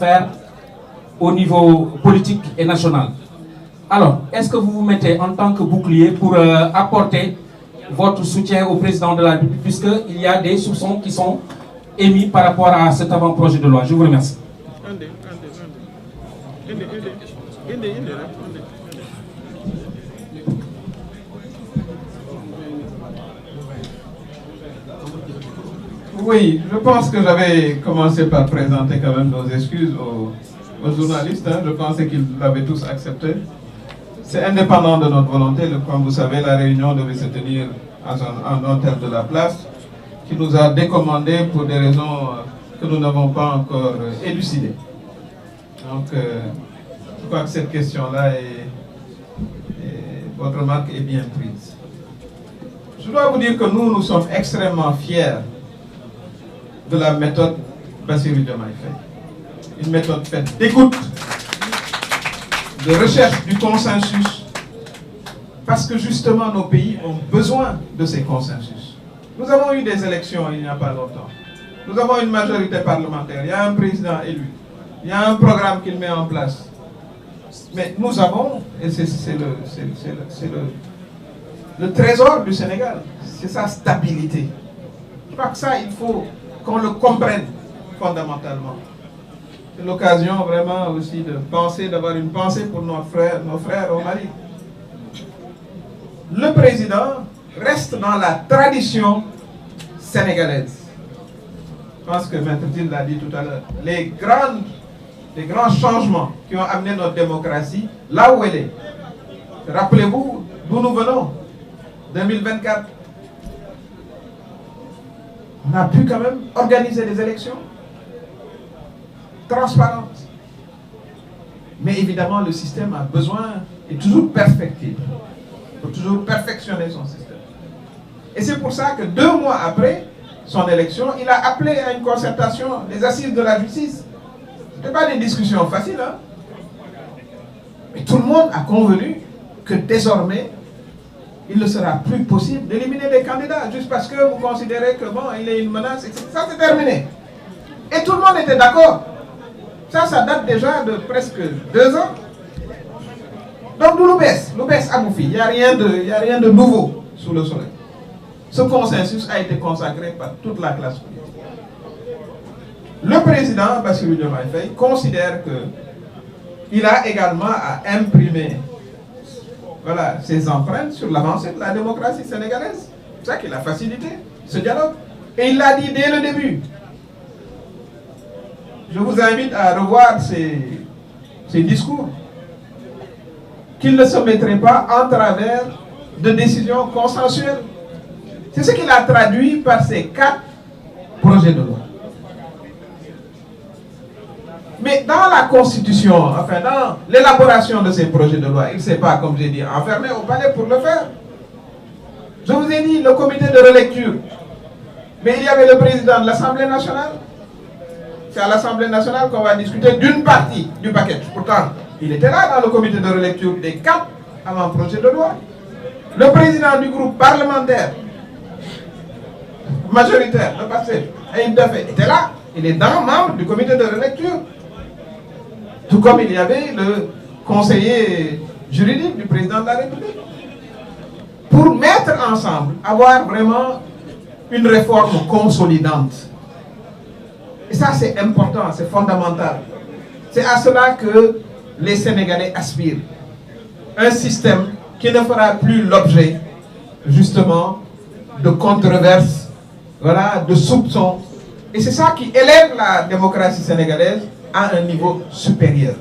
faire au niveau politique et national. Alors, est-ce que vous vous mettez en tant que bouclier pour apporter votre soutien au président de la République, puisqu'il y a des soupçons qui sont émis par rapport à cet avant-projet de loi? Je vous remercie. Oui, je pense que j'avais commencé par présenter quand même nos excuses aux journalistes. Je pensais qu'ils l'avaient tous accepté. C'est indépendant de notre volonté. Comme vous savez, la réunion devait se tenir en hôtel de la place, qui nous a décommandé pour des raisons que nous n'avons pas encore élucidées. Donc, je crois que cette question-là votre remarque est bien prise. Je dois vous dire que nous sommes extrêmement fiers de la méthode Bassirou Diomaye Faye. Une méthode faite d'écoute, de recherche du consensus, parce que justement nos pays ont besoin de ces consensus. Nous avons eu des élections il n'y a pas longtemps. Nous avons une majorité parlementaire, il y a un président élu, il y a un programme qu'il met en place. Mais nous avons, et c'est le trésor du Sénégal, c'est sa stabilité. Je crois que ça, il faut qu'on le comprenne fondamentalement. C'est l'occasion vraiment aussi de penser, d'avoir une pensée pour nos frères au Mali. Le président reste dans la tradition sénégalaise. Je pense que Maître Tine l'a dit tout à l'heure. Les grands changements qui ont amené notre démocratie là où elle est. Rappelez-vous d'où nous venons, 2024. On a pu quand même organiser des élections transparentes. Mais évidemment, le système a besoin, est toujours perfectible. Il faut toujours perfectionner son système. Et c'est pour ça que 2 mois après son élection, il a appelé à une concertation des assises de la justice. Ce n'était pas des discussions faciles, hein? Mais tout le monde a convenu que désormais, il ne sera plus possible d'éliminer des candidats juste parce que vous considérez que bon, il est une menace, etc. Ça c'est terminé. Et tout le monde était d'accord. Ça date déjà de presque 2 ans. Donc nous l'oubès à Moufi. Il n'y a rien de nouveau sous le soleil. Ce consensus a été consacré par toute la classe politique. Le président Bassirou Diomaye Faye considère qu'il a également à imprimer ses empreintes sur l'avancée de la démocratie sénégalaise. C'est ça qu'il a facilité ce dialogue. Et il l'a dit dès le début. Je vous invite à revoir ces discours. Qu'il ne se mettrait pas en travers de décisions consensuelles. C'est ce qu'il a traduit par ces 4 projets de loi. Mais dans la Constitution, enfin dans l'élaboration de ces projets de loi, il ne s'est pas, comme j'ai dit, enfermé au palais pour le faire. Je vous ai dit le comité de relecture. Mais il y avait le président de l'Assemblée nationale. C'est à l'Assemblée nationale qu'on va discuter d'une partie du paquet. Pourtant, il était là dans le comité de relecture des 4 avant-projets de loi. Le président du groupe parlementaire majoritaire, le passé, était là. Il est membre du comité de relecture. Tout comme il y avait le conseiller juridique du président de la République. Pour mettre ensemble, avoir vraiment une réforme consolidante. Et ça, c'est important, c'est fondamental. C'est à cela que les Sénégalais aspirent. Un système qui ne fera plus l'objet, justement, de controverses, de soupçons. Et c'est ça qui élève la démocratie sénégalaise à un niveau supérieur.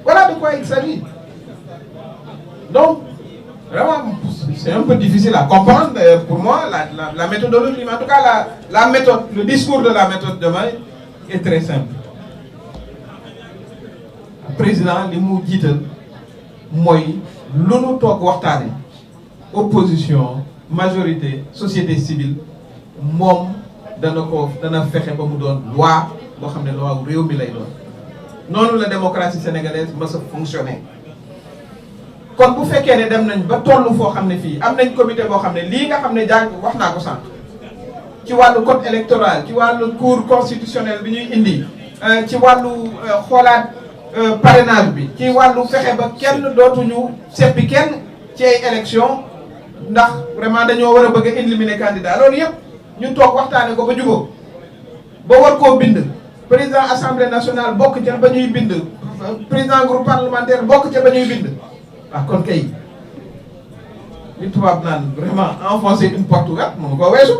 Voilà de quoi il s'agit. Donc, vraiment, c'est un peu difficile à comprendre pour moi, la méthodologie, mais en tout cas, la méthode, le discours de la méthode de Maï est très simple. Le président, li mu jiital mooy lu nu toog waxtaane opposition, majorité, société civile, moom dana fexe ba mu doon loi boo xam ne loi wu réew mi lay doon. Noonu la démocratie sénégalaise mës a fonctionner. Kon bu fekkee ne dem nañ ba tollu foo xam ne fii am nañ comité boo xam ne lii nga xam ne wax naa ko sànq ci wàllu code électoral ci wàllu cour constitutionnel bi ñuy indi ci wàllu xoolaat parrainage bi ci wàllu fexe ba kenn dootuñu seppi kenn ci ay élection ndax vraiment dañoo war a bëgg a éliminer candidat loolu yëpp ñu toog waxtaane ko ba jubóo ba war koo bind président assemblée nationale bokk ca ba ñuy bind président groupe parlementaire bokk ca ba ñuy bind waaw kon kay li tubaab naan vraiment enfoncer une porte ouverte mënu ko weesu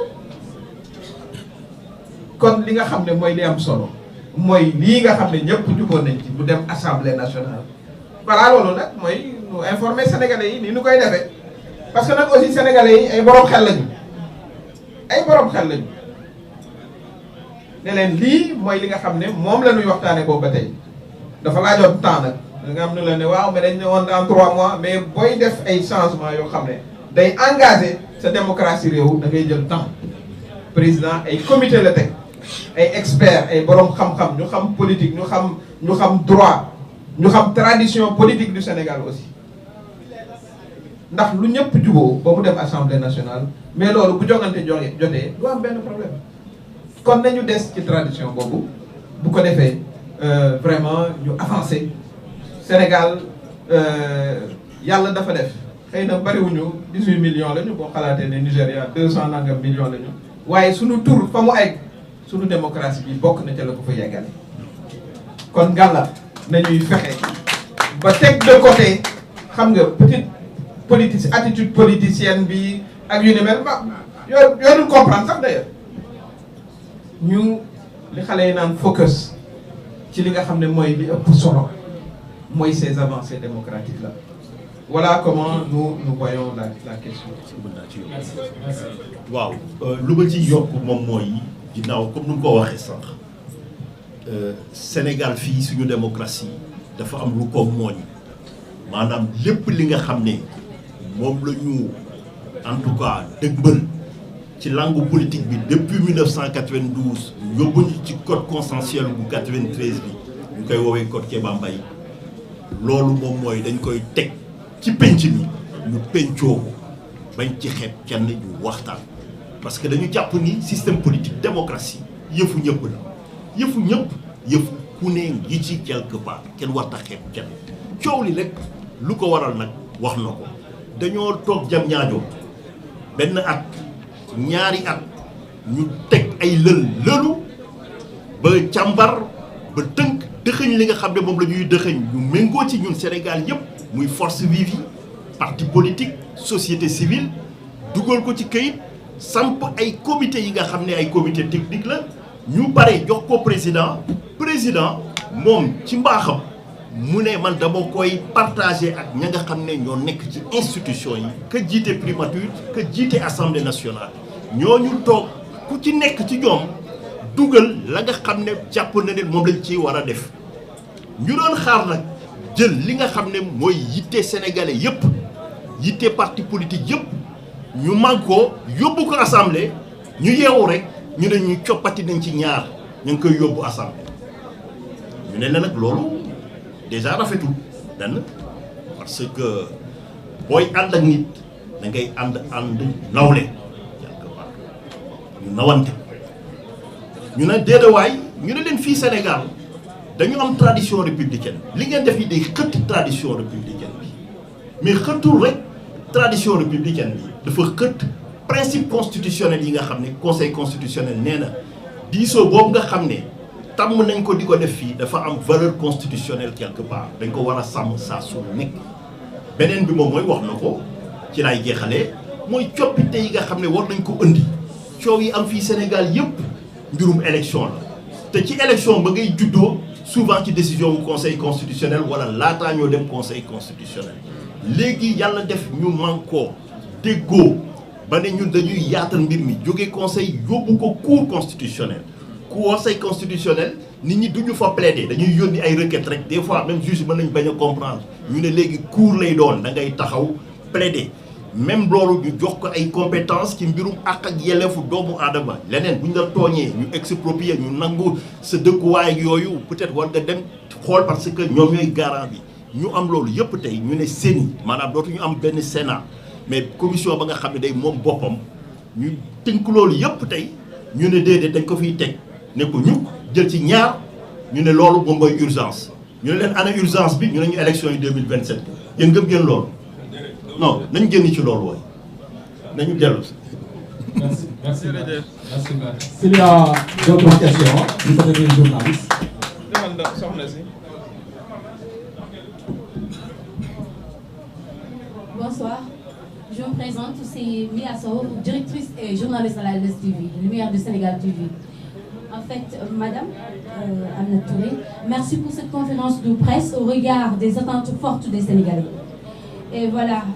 kon li nga xam ne mooy li am solo mooy lii nga xam ne ñëpp jubóo nañ ci bu dem assemblée nationale voilà loolu nag mooy ñu informer sénégalais yi ni ñu koy defee parce que nag aussi sénégalais yi ay borom xel lañu ne leen lii mooy li nga xam ne moom la ñuy waxtaane boobu ba tey dafa laajoon temps nag da nga am ne la ne waaw mais dañ ne woon dans 3 mois mais booy def ay changements yoo xam ne day engagé sa démocratie réew da ngay jël temps président ay comité la teg ay experts ay borom xam-xam ñu xam politique ñu xam droit ñu xam tradition politique du Sénégal aussi ndax lu ñëpp juboo ba mu dem assemblée nationale mais loolu bu jogante jotee du am benn problème kon nañu des ci tradition boobu bu ko defee vraiment ñu avancé Sénégal yàlla dafa def xëy na bariwuñu 18 millions lañu boo xalaatee ne Nigéria 200 nangam millions lañu waaye suñu tur fa mu egg suñu démocratie bi bokk na ca la ko fa yeggale kon ngàlla nañuy fexe ba teg de côté xam nga petite attitude politicienne bi ak yu ni mel ma yoonu comprendre sax d'ailleurs ñu li xale yi naan focus ci li nga xam ne mooy li ëpp solo mooy ces avancées démocratiques là voilà comment nous voyons la question. merci. waaw lu ma ci yokk moom mooy ginnaaw comme nu mu ko waxee sànq Sénégal fii suñu démocratie dafa am lu ko mooñ maanaam lépp li nga xam ne moom la ñu en tout cas dëgmal ci langue politique bi depuis 1992 yóbbuñu ci code consensuel bu 93 bi ñu koy woowee code Kéba Mbaye loolu moom mooy dañ koy teg ci penc mi ñu pencoo ko bañ ci xeeb kenn ñu waxtaan parce que dañu jàpp ni système politique démocratie yëfu ñëpp la yëfu ñëpp yëfu ku ne ngi ci quelque part kenn warta xeeb kenn coow li rek lu ko waral nag wax na ko dañoo toog jam ñaajo benn at ñaari at ñu teg ay lëlu ba càmbar ba tënk dëxëñ li nga xam ne moom la ñuy dëxëñ ñu méngoo ci ñun Sénégal yëpp muy force vive yi parti politique société civile dugal ko ci këyit samp ay comité yi nga xam ne ay comité technique la ñu bare jox ko président moom ci mbaaxam mu ne man dama koy partagé ak ña nga xam ne ñoo nekk ci institution yi ka jiite primature ka jiite assemblée nationale ñooñu toog ku ci nekk ci ñoom dugal la nga xam ne jàpp na ne moom lañ ciy war a def ñu doon xaar nag jël li nga xam ne mooy yitte sénégalais yépp yitte parti politique yépp ñu mag ko yóbbu ko assemblée ñu yeewu rek ñu ne ñu coppati nañ ci ñaar ñu ngi koy yóbbu assemblée ñu ne la nag loolu déjà rafetul benn parce que booy ànd ak nit da ngay ànd nawle quelque part ñu nawante ñu ne déedawaay ñu ne leen fii Sénégal dañu am tradition républicaine li ngeen def yi day xëtt tradition républicaine bi mais xëttul rek tradition républicaine bi dafa xëtt principe constitutionnel yi nga xam ne conseil constitutionnel nee na diisoo boobu nga xam ne tàmm nañ ko di ko def fii dafa am valeur constitutionnelle quelque part dañ ko war a sàmm saa su nekk beneen bi moom mooy wax na ko ci laay jeexalee mooy coppite yi nga xam ne war nañ ko indi coow yi am fii Sénégal yépp mbirum élection la te ci élection ba ngay juddoo souvent ci décision bu conseil constitutionnel wala laataa ñoo dem conseil constitutionnel léegi yàlla def ñu mànkoo déggoo ba ne ñun dañuy yaatal mbir mi jóge conseil yóbbu ko cour constitutionnel conseil constitutionnel nit ñi duñu fa plaider dañuy yónni ay requêtes rek des fois même juge mën nañ bañ a comprendre ñu ne léegi cour lay doon da ngay taxaw plaider même loolu ñu jox ko ay compétences ci mbirum àq ak yelleefu doomu aadama leneen bu ñu la tooñee ñu exproprier ñu nangu sa dëkkuwaay ak yooyu peut-être war nga dem xool parce que ñoom ñooy garant bi ñu am loolu yëpp tey ñu ne CENI maanaam dootuñu am benn Sénat mais commission ba nga xam ne day moom boppam ñu tënk loolu yëpp tey ñu ne déedéet dañ ko fiy teg ne ko ñu jël ci ñaar ñu ne loolu moom mooy urgence ñu ne leen ana urgence bi ñu ne ñu élection yi 2027 yéen gëm ngeen loolu non nañu génn ci loolu wooy nañu dellu si. Merci, merci. Merci. S'il y a d'autres questions, vous connaissez les journalistes. Bonsoir, je me présente, c'est Mia Sow, directrice et journaliste à la LSTV, Lumière du Sénégal TV. En fait, Madame Anna Touré, merci pour cette conférence de presse au regard des attentes fortes des Sénégalais. Et voilà,